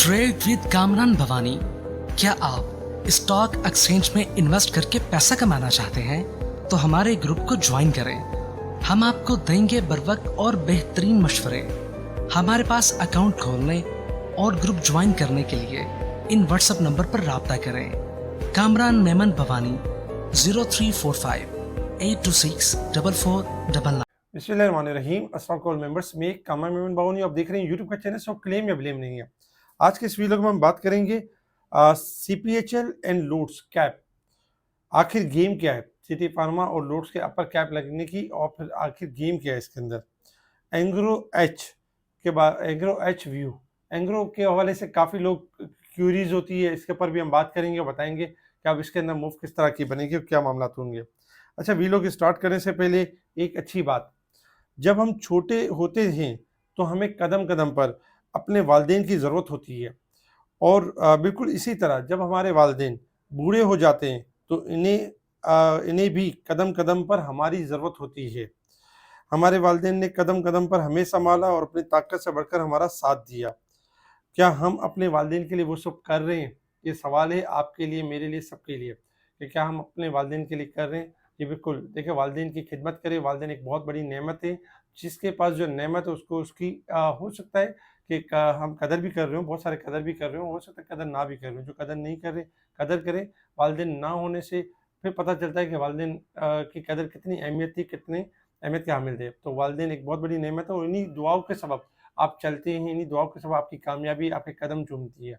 Trade with Kamran Bhavani. क्या आप stock exchange में इन्वेस्ट करके पैसा कमाना चाहते हैं तो हमारे ग्रुप को ज्वाइन करें। हम आपको देंगे बर वक्त और बेहतरीन मशवरे। हमारे पास अकाउंट खोलने और ग्रुप ज्वाइन करने के लिए इन व्हाट्सएप नंबर पर राब्ता करें। कामरान मेमन भवानी 0345-826-4499। बिस्मिल्लाहिर्रहमानिर्रहीम। अस्सलाम वालेकुम मेंबर्स, मैं कामरान मेमन बावनी, आप देख रहे हैं यूट्यूब का चैनल। सो क्लेम या ब्लेम नहीं है। आज के इस वीडियो में हम बात करेंगे सीपीएचएल एंड लोड्स कैप। आखिर गेम क्या है सिटी फार्मा और लोड्स के अपर कैप लगने की, और फिर आखिर गेम क्या है इसके अंदर। एंग्रो एच के बाद एंग्रो एच व्यू, एंग्रो के हवाले से काफ़ी लोग क्यूरीज होती है, इसके ऊपर भी हम बात करेंगे और बताएंगे कि अब इसके अंदर मूव किस तरह की बनेगी और क्या मामला होंगे। अच्छा, वीडियो को स्टार्ट करने से पहले एक अच्छी बात, जब हम छोटे होते हैं तो हमें कदम कदम पर अपने वालिदैन की ज़रूरत होती है, और बिल्कुल इसी तरह जब हमारे वालिदैन बूढ़े हो जाते हैं तो इन्हें भी कदम कदम पर हमारी ज़रूरत होती है। हमारे वालिदैन ने कदम कदम पर हमें संभाला और अपनी ताकत से बढ़कर हमारा साथ दिया। क्या हम अपने वालिदैन के लिए वो सब कर रहे हैं? ये सवाल है आपके लिए, मेरे लिए, सबके लिए, कि क्या हम अपने वालिदैन के लिए कर रहे हैं। जी बिल्कुल, देखिए वालिदैन की खिदमत करें। वालिदैन एक बहुत बड़ी नेमत है। जिसके पास जो नेमत है उसको उसकी हो सकता है कि हम कदर भी कर रहे हो, बहुत सारे कदर भी कर रहे हो सकता है कदर ना भी कर रहे हो। जो कदर नहीं कर रहे, कदर करें। वालिदैन ना होने से फिर पता चलता है कि वालिदैन की कदर कितनी अहमियत थी, कितनी अहमियत के हामिल थे। तो वालिदैन एक बहुत बड़ी नेमत है और इन्हीं दुआओं के सबब आप चलते हैं, इन्हीं दुआओं के सबब आपकी कामयाबी आपके कदम चूमती है।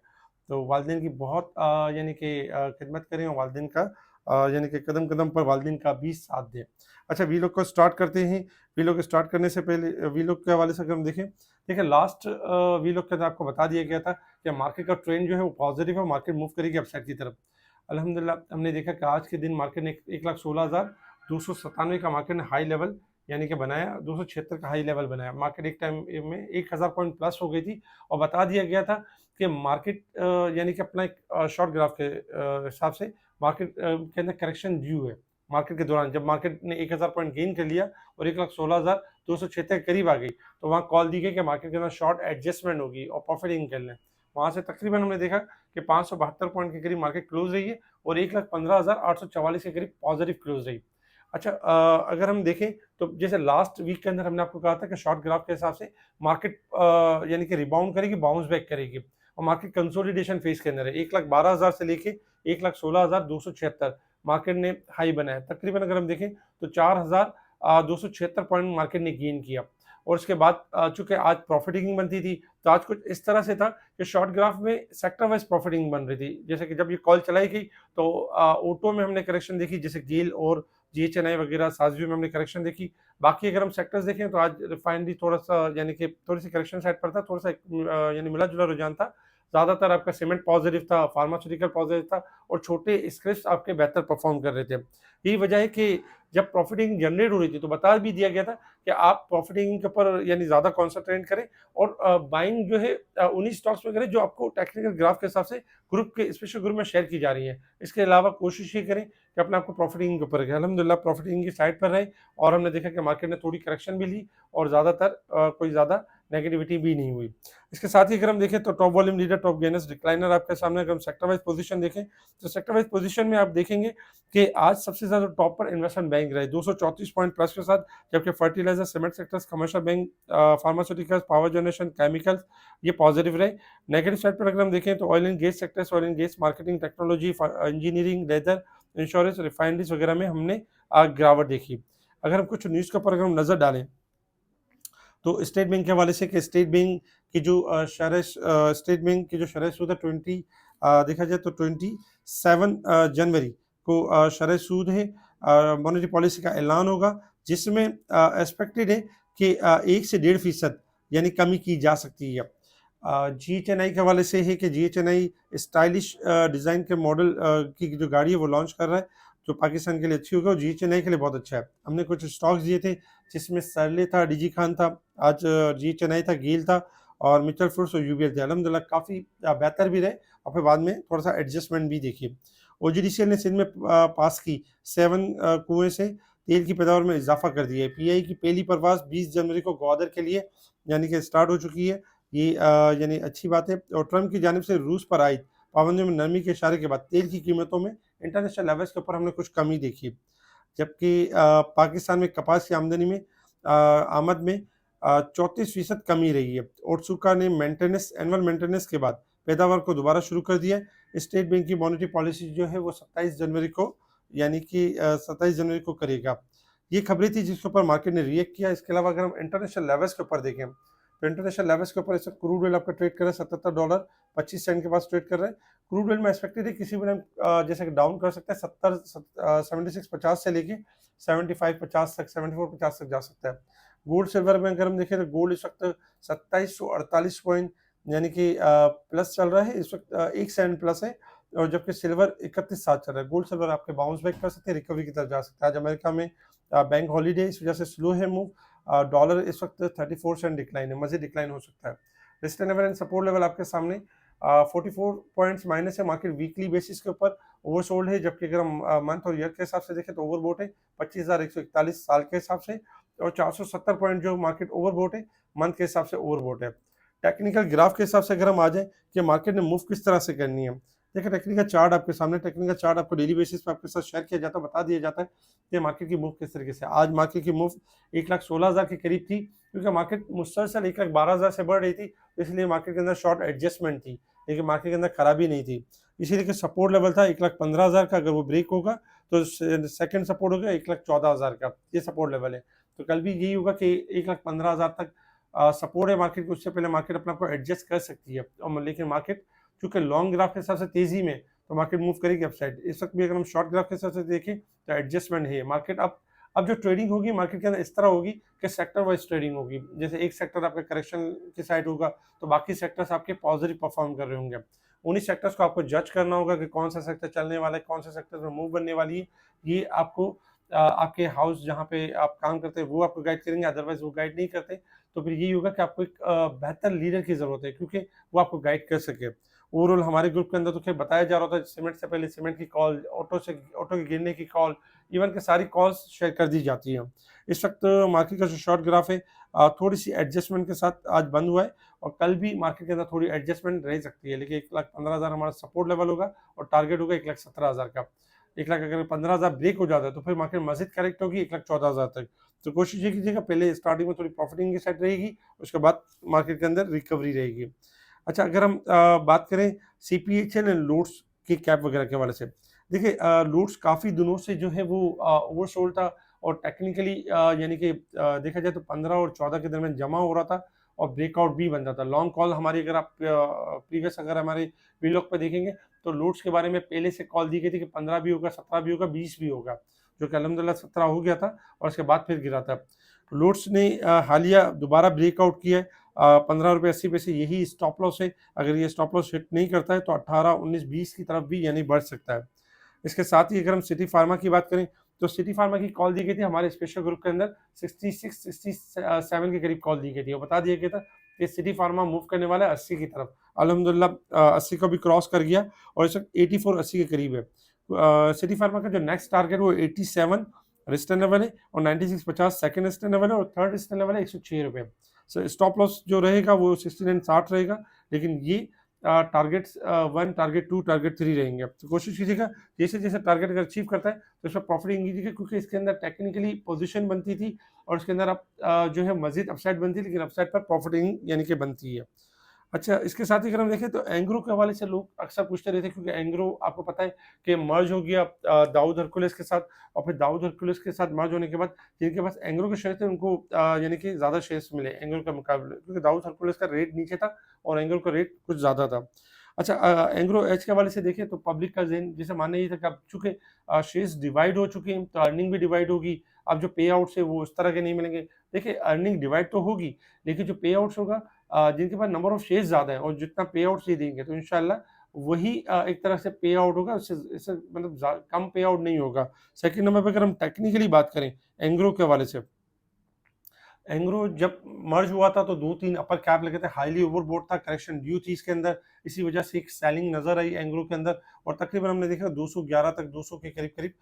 तो वालिदैन की बहुत यानी कि खिदमत करें और वालिदैन का यानी कि कदम कदम पर वालिदैन का भी साथ दें। अच्छा, वीलॉग को स्टार्ट करते हैं। वीलॉग स्टार्ट करने से पहले वीलॉग के हवाले से अगर हम देखें, देखिए लास्ट वीलॉग के अंदर आपको बता दिया गया था कि मार्केट का ट्रेंड जो है वो पॉजिटिव है, मार्केट मूव करेगी अपसाइड की तरफ। अल्हम्दुलिल्लाह हमने देखा कि आज के दिन मार्केट ने 1,16,297 का मार्केट ने हाई लेवल यानी कि बनाया, 276 का हाई लेवल बनाया। मार्केट एक टाइम में 1000 पॉइंट प्लस हो गई थी और बता दिया गया था कि मार्केट यानी कि अपना एक शॉर्ट ग्राफ के हिसाब से मार्केट के अंदर करेक्शन ड्यू है। मार्केट के दौरान जब मार्केट ने 1000 पॉइंट गेन कर लिया और 1,16,276 के करीब आ गई, तो वहाँ कॉल दी गई कि मार्केट के अंदर शॉर्ट एडजस्टमेंट होगी और प्रॉफिटिंग कर लें। वहाँ से तकरीबन हमने देखा कि 572 पॉइंट के करीब मार्केट क्लोज रही है और 1,15,844 के करीब पॉजिटिव क्लोज रही। अच्छा, अगर हम देखें तो जैसे लास्ट वीक के अंदर हमने आपको कहा था कि शॉर्ट ग्राफ के हिसाब से मार्केट यानी कि रिबाउंड करेगी, बाउंस बैक करेगी और मार्केट कंसोलिडेशन फेज के अंदर है। 1,12,000 से लेके 1,16,276 मार्केट ने हाई बनाया। तकरीबन अगर हम देखें तो 4,276 पॉइंट मार्केट ने गेन किया और उसके बाद चूंकि आज प्रॉफिटिंग बनती थी तो आज कुछ इस तरह से था कि शॉर्ट ग्राफ में सेक्टर वाइज प्रॉफिटिंग बन रही थी। जैसे कि जब ये कॉल चलाई गई तो ऑटो में हमने करेक्शन देखी, जैसे गेल और जीएचएनआई वगैरह, साजवी में हमने करेक्शन देखी। बाकी अगर हम सेक्टर्स देखें तो आज रिफाइनरी थोड़ा सा यानी कि थोड़ी सी करेक्शन साइड पर था, थोड़ा सा यानी मिला जुला रुझान था। ज़्यादातर आपका सीमेंट पॉजिटिव था, फार्मास्यूटिकल पॉजिटिव था और छोटे स्क्रिप्ट्स आपके बेहतर परफॉर्म कर रहे थे। यही वजह है कि जब प्रॉफिटिंग जनरेट हो रही थी तो बता भी दिया गया था कि आप प्रॉफिटिंग के ऊपर यानी ज़्यादा कॉन्सेंट्रेट करें और बाइंग जो है उन्हीं स्टॉक्स में करें जो आपको टेक्निकल ग्राफ के हिसाब से ग्रुप के स्पेशल ग्रुप में शेयर की जा रही है। इसके अलावा कोशिश ये करें कि अपने आपको प्रॉफिटिंग के ऊपर रखें। अल्हम्दुलिल्लाह प्रॉफिटिंग की साइड पर रहे और हमने देखा कि मार्केट ने थोड़ी करेक्शन भी ली और ज़्यादातर कोई ज़्यादा नेगेटिविटी भी नहीं हुई। इसके साथ ही अगर हम देखें तो top volume leader, top gainers, decliner आपके सामने। अगर हम सेक्टर वाइज पोजीशन देखें तो सेक्टर वाइज पोजीशन में आप देखेंगे कि आज सबसे ज़्यादा टॉप पर इन्वेस्टमेंट बैंक रहे 234 पॉइंट प्लस के साथ, जबकि fertilizer, cement sectors, commercial bank, pharmaceuticals, power generation, chemicals ये पॉजिटिव रहे। नेगेटिव साइड पर अगर हम देखें तो oil and gas sectors, oil and gas, marketing, technology, engineering, leather, insurance, refineries वगैरह में हमने गिरावट देखी। अगर हम कुछ न्यूज़ के ऊपर अगर हम नज़र डालें तो स्टेट बैंक के हवाले से कि स्टेट बैंक की जो शरह सूद है 20 देखा जाए तो 27 जनवरी को शरह सूद है। मॉनेटरी पॉलिसी का ऐलान होगा जिसमें एक्सपेक्टेड है कि 1 से 1.5% यानी कमी की जा सकती है। जीएचएनआई के हवाले से है कि जीएचएनआई स्टाइलिश डिज़ाइन के मॉडल की जो गाड़ी है वो लॉन्च कर रहा है, जो पाकिस्तान के लिए अच्छी होगी और जीएचएनआई के लिए बहुत अच्छा है। हमने कुछ स्टॉक्स दिए थे जिसमें सरले था, डीजी खान था, आज जीएचएनआई था, गेल था और मित्तल फूड्स और यूबीएल थे। अल्हम्दुलिल्लाह काफ़ी बेहतर भी रहे और फिर बाद में थोड़ा सा एडजस्टमेंट भी देखी। ओजीडीसीएल ने सिंध में पास की 7 कुएं से तेल की पैदावार में इजाफा कर दिया है। पीआई की पहली परवाज़ 20 जनवरी को ग्वादर के लिए यानी कि स्टार्ट हो चुकी है। ये यानी अच्छी बात है। और ट्रम्प की जानिब से रूस पर आयद पाबंदियों में नरमी के इशारे के बाद तेल की कीमतों में इंटरनेशनल लेवल्स के ऊपर हमने कुछ कमी देखी। जबकि पाकिस्तान में कपास की आमदनी में आमद में 34% कमी रही है। ओट्सुका ने एनुअल मेंटेनेंस के बाद पैदावार को दोबारा शुरू कर दिया है। स्टेट बैंक की मॉनेटरी पॉलिसी जो है वो 27 जनवरी को यानी कि 27 जनवरी को करेगा। ये खबरें थी जिसके ऊपर मार्केट ने रिएक्ट किया। इसके अलावा अगर हम इंटरनेशनल लेवल्स के ऊपर देखें तो इंटरनेशनल लेवल्स के ऊपर इस वक्त क्रूड ऑयल आपका ट्रेड कर रहा है $77.25 के पास ट्रेड कर रहा है। क्रूड ऑयल में एक्सपेक्टेड है किसी भी टाइम जैसे कि डाउन कर सकता है 76.50 से लेके 75.50 तक 74.50 तक जा सकता है। गोल्ड सिल्वर में अगर हम देखें तो गोल्ड इस वक्त 2748 पॉइंट यानी कि प्लस चल रहा है इस वक्त, 1 सेंट प्लस है। और जबकि सिल्वर 31.7 चल रहा है। गोल्ड सिल्वर आपके बाउंस बैक कर सकते हैं, रिकवरी की तरफ जा सकता है। आज अमेरिका में बैंक हॉलीडे इस वजह से स्लो है मूव। डॉलर इस वक्त 34 सेंट डिक्लाइन है, मजीद डिक्लाइन हो सकता है। Resistance level and support level आपके सामने 44 पॉइंट्स माइनस है। मार्केट वीकली बेसिस के ऊपर ओवरसोल्ड है, जबकि अगर हम मंथ और ईयर के हिसाब से देखें तो ओवरबोट है 25,141 साल के हिसाब से। और 470 पॉइंट जो मार्केट ओवरबोट है मंथ के हिसाब से ओवरबोट है। टेक्निकल ग्राफ के हिसाब से अगर हम आ जाए कि मार्केट ने मूव किस तरह से करनी है, देखिए टेक्निकल चार्ट आपके सामने। टेक्निकल चार्ट आपको डेली बेसिस पे आपके साथ शेयर किया जाता है, बता दिया जाता है कि मार्केट की मूव किस तरीके से। आज मार्केट की मूव 1,16,000 के करीब थी, क्योंकि मार्केट मुसलसल 1,12,000 से बढ़ रही थी, इसलिए मार्केट के अंदर शॉर्ट एडजस्टमेंट थी, लेकिन मार्केट के अंदर खराबी नहीं थी। इसीलिए कि सपोर्ट लेवल था 1,15,000 का, अगर वो ब्रेक होगा तो सेकंड सपोर्ट होगा 1,14,000 का, ये सपोर्ट लेवल है। तो कल भी यही होगा कि 1,15,000 तक सपोर्ट है मार्केट को, उससे पहले मार्केट अपने आप को एडजस्ट कर सकती है। लेकिन मार्केट चूंकि लॉन्ग ग्राफ के हिसाब से तेजी में, तो मार्केट मूव करेगी अपसाइड। इस वक्त भी अगर हम शॉर्ट ग्राफ के हिसाब से देखें तो एडजस्टमेंट है मार्केट। अब जो ट्रेडिंग होगी मार्केट के अंदर इस तरह होगी कि सेक्टर वाइज ट्रेडिंग होगी। जैसे एक सेक्टर आपका करेक्शन की साइड होगा तो बाकी सेक्टर्स आपके पॉजिटिव परफॉर्म कर रहे होंगे। उन्हीं सेक्टर्स को आपको जज करना होगा कि कौन सा सेक्टर चलने वाला है, कौन सा सेक्टर में मूव बनने वाली है। ये आपको आपके हाउस जहाँ पे आप काम करते हैं वो आपको गाइड करेंगे, अदरवाइज वो गाइड नहीं करते। तो फिर यही होगा कि आपको एक बेहतर लीडर की जरूरत है, क्योंकि वो आपको गाइड कर सके। ओवरऑल हमारे ग्रुप के अंदर तो खैर बताया जा रहा था सीमेंट से पहले सीमेंट की कॉल, ऑटो के गिरने की कॉल, इवन के सारी कॉल्स शेयर कर दी जाती हैं। इस वक्त मार्केट का जो शॉर्ट ग्राफ है थोड़ी सी एडजस्टमेंट के साथ आज बंद हुआ है, और कल भी मार्केट के अंदर थोड़ी एडजस्टमेंट रह सकती है। लेकिन 1,15,000 हमारा सपोर्ट लेवल होगा और टारगेट होगा 1,17,000 का। 1,00,000 अगर 15,000 ब्रेक हो जाता है तो फिर मार्केट मजीद करेक्ट होगी 1,14,000 तक। तो कोशिश ये कीजिएगा पहले स्टार्टिंग में थोड़ी प्रॉफिटिंग की साइड रहेगी, उसके बाद मार्केट के अंदर रिकवरी रहेगी। अच्छा, अगर हम बात करें सीपीएचएल एंड लूट्स की कैप वगैरह के हवाले से, देखिए लूट्स काफ़ी दिनों से जो है वो ओवरसोल्ड था, और टेक्निकली यानी कि देखा जाए तो 15 और 14 के दरमियान जमा हो रहा था और ब्रेकआउट भी बन रहा था। लॉन्ग कॉल हमारी अगर आप प्रीवियस अगर हमारे वीलॉग पे देखेंगे तो लूट्स के बारे में पहले से कॉल दी गई थी कि 15 भी होगा, 17 भी होगा, 20 भी होगा, जो कि अल्हम्दुलिल्लाह 17 हो गया था और उसके बाद फिर गिरा था। लूट्स ने हालिया दोबारा ब्रेकआउट किया है। 15 रुपये 80 पैसे यही स्टॉप लॉस है। अगर ये स्टॉप लॉस हिट नहीं करता है तो 18, 19, 20 की तरफ भी यानी बढ़ सकता है। इसके साथ ही अगर हम सिटी फार्मा की बात करें तो सिटी फार्मा की कॉल दी गई थी हमारे स्पेशल ग्रुप के अंदर 66, 67 के करीब कॉल दी गई थी और बता दिया गया था कि सिटी फार्मा मूव करने वाला है 80 की तरफ। अल्हम्दुलिल्लाह 80 को भी क्रॉस कर गया और इस वक्त 84, 80 के करीब है। सिटी फार्मा का जो नेक्स्ट टारगेट वो 87 रेजिस्टेंस लेवल है और 96.50 सेकंड रेजिस्टेंस लेवल है और थर्ड रेजिस्टेंस लेवल है 106 रुपये। स्टॉप लॉस जो रहेगा वो 69.60 रहेगा, लेकिन ये टारगेट 1, टारगेट 2, टारगेट 3 रहेंगे। तो कोशिश कीजिएगा जैसे जैसे टारगेट अगर अचीव करता है तो इसमें प्रॉफिटिंग कीजिएगा, क्योंकि इसके अंदर टेक्निकली पोजीशन बनती थी और इसके अंदर आप जो है मजीद अपसाइड बनती है, लेकिन अपसाइड पर प्रॉफिटिंग यानी कि बनती है। अच्छा, इसके साथ ही अगर हम देखें तो एंग्रो के हवाले से लोग अक्सर पूछते रहते हैं, क्योंकि एंग्रो आपको पता है कि मर्ज हो गया दाऊद हरकुलिस के साथ, और फिर दाऊद हरकुलिस के साथ मर्ज होने के बाद जिनके पास एंग्रो के शेयर थे उनको यानी कि ज़्यादा शेयर्स मिले एंग्रो के मुकाबले, क्योंकि दाऊद हरकुलिस का रेट नीचे था और एंग्रो का रेट कुछ ज़्यादा था। अच्छा, एंग्रो एज के हवाले से देखें तो पब्लिक का ज़हन जैसे मानना ये था कि अब चूँकि शेयर्स डिवाइड हो चुके हैं तो अर्निंग भी डिवाइड होगी। अब जो पे आउट्स है वो उस तरह के नहीं मिलेंगे। देखिए, अर्निंग डिवाइड तो होगी, लेकिन जो पे आउट्स होगा जिनके पास नंबर ऑफ शेयर्स ज़्यादा है और जितना पे आउट्स ये देंगे तो इंशाल्लाह वही एक तरह से पे आउट होगा, उससे इससे मतलब कम पे आउट नहीं होगा। सेकंड नंबर पे अगर हम टेक्निकली बात करें एंग्रो के हवाले से, एंग्रो जब मर्ज हुआ था तो 2-3 अपर कैप लगे थे, हाईली ओवरबोट था, करेक्शन ड्यू थी इसके अंदर, इसी वजह से एक सेलिंग नज़र आई एंग्रो के अंदर और तकरीबन हमने देखा 211 तक 200 के करीब-करीब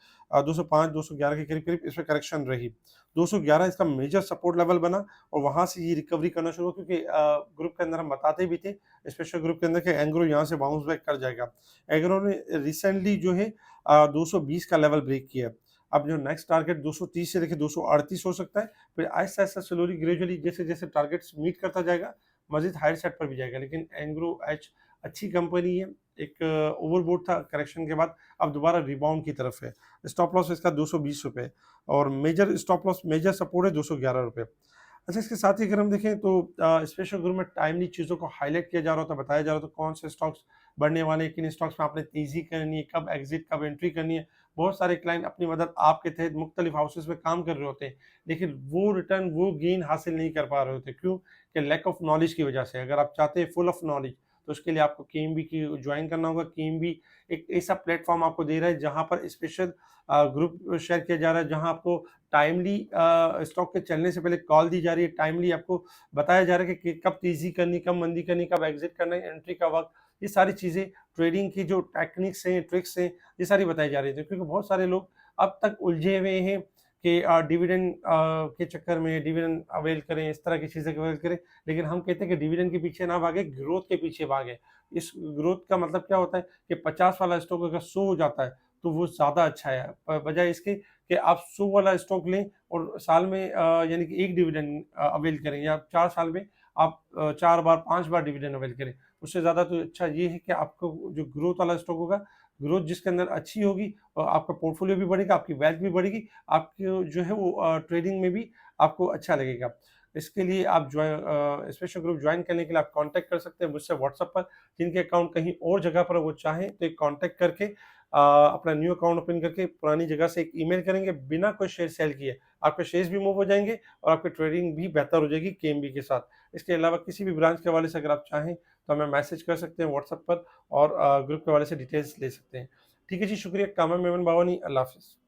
205, 211 के करीब-करीब इसमें करेक्शन रही। 211 इसका मेजर सपोर्ट लेवल बना और वहाँ से ये रिकवरी करना शुरू हुआ क्योंकि ग्रुप के अंदर हम बताते भी थे, स्पेशल ग्रुप के अंदर कि एंग्रो यहाँ से बाउंस बैक कर जाएगा। एंग्रो ने रिसेंटली जो है 220 का लेवल ब्रेक किया। अब जो नेक्स्ट टारगेट 230 से लेके 238 हो सकता है, फिर आहिस्ता-आहिस्ता स्लोली ग्रेजुअली जैसे-जैसे टारगेट्स मीट करता जाएगा, मज़ीद हायर सेट पर भी जाएगा। लेकिन एंग्रो एच अच्छी कंपनी है, एक ओवरबोट था करेक्शन के बाद, अब दोबारा रिबाउंड की तरफ है। स्टॉप लॉस इसका ₹220 और major stop loss major support है ₹211। अच्छा, इसके साथ ही अगर हम देखें तो स्पेशल ग्रुप में टाइमली चीज़ों को हाईलाइट किया जा रहा था, बताया जा रहा था कौन से स्टॉक्स बढ़ने वाले हैं, किन स्टॉक्स में आपने तेज़ी करनी है, कब एग्ज़िट, कब एंट्री करनी है। बहुत सारे क्लाइंट अपनी मदद आपके तहत मुख्तलिफ हाउसेज़ में काम कर रहे होते हैं, लेकिन वो रिटर्न, वो गेन हासिल नहीं कर पा रहे होते। क्यों? कि लैक ऑफ नॉलेज की वजह से। अगर आप चाहते हैं फुल ऑफ नॉलेज, तो उसके लिए आपको केएमबी की जॉइन करना होगा। केएमबी एक ऐसा प्लेटफ़ॉर्म आपको दे रहा है जहाँ पर स्पेशल ग्रुप शेयर किया जा रहा है, जहाँ आपको टाइमली स्टॉक के चलने से पहले कॉल दी जा रही है, टाइमली आपको बताया जा रहा है कि कब तेज़ी करनी, कब मंदी करनी, कब एग्ज़िट करना है, एंट्री का वक़्त। ये सारी चीज़ें, ट्रेडिंग की जो टेक्निक्स हैं, ट्रिक्स हैं, ये सारी बताई जा रही थी क्योंकि बहुत सारे लोग अब तक उलझे हुए हैं कि डिविडेंड के चक्कर में डिविडेंड अवेल करें, इस तरह की चीज़ें अवेल करें। लेकिन हम कहते हैं कि डिविडेंड के पीछे ना भागें, ग्रोथ के पीछे भागें। इस ग्रोथ का मतलब क्या होता है कि 50 वाला स्टॉक अगर 100 हो जाता है, तो वो ज़्यादा अच्छा है। बजाय इसके कि आप 100 वाला स्टॉक लें और साल में यानी कि 1 डिविडेंड अवेल करें या 4 साल में आप 4 बार, 5 बार डिविडेंड अवेल करें। उससे ज़्यादा तो अच्छा ये है कि आपको जो ग्रोथ वाला स्टॉक होगा, ग्रोथ जिसके अंदर अच्छी होगी और आपका पोर्टफोलियो भी बढ़ेगा, आपकी वेल्थ भी बढ़ेगी, आपको जो है वो ट्रेडिंग में भी आपको अच्छा लगेगा। इसके लिए आप स्पेशल ग्रुप जॉइन करने के लिए आप कॉन्टैक्ट कर सकते हैं मुझसे व्हाट्सएप पर। जिनके अकाउंट कहीं और जगह पर वो चाहें तो एक कॉन्टैक्ट करके अपना न्यू अकाउंट ओपन करके पुरानी जगह से एक ईमेल करेंगे बिना कोई शेयर सेल किए। आपके शेयर्स भी मूव हो जाएँगे और आपकी ट्रेडिंग भी बेहतर हो जाएगी केएमबी के साथ। इसके अलावा किसी भी ब्रांच के हवाले से अगर आप चाहें तो हमें मैसेज कर सकते हैं व्हाट्सएप पर और ग्रुप के हवाले से डिटेल्स ले सकते हैं। ठीक है जी, शुक्रिया। कामरान मेमन बावानी, अल्लाह हाफ़िज़।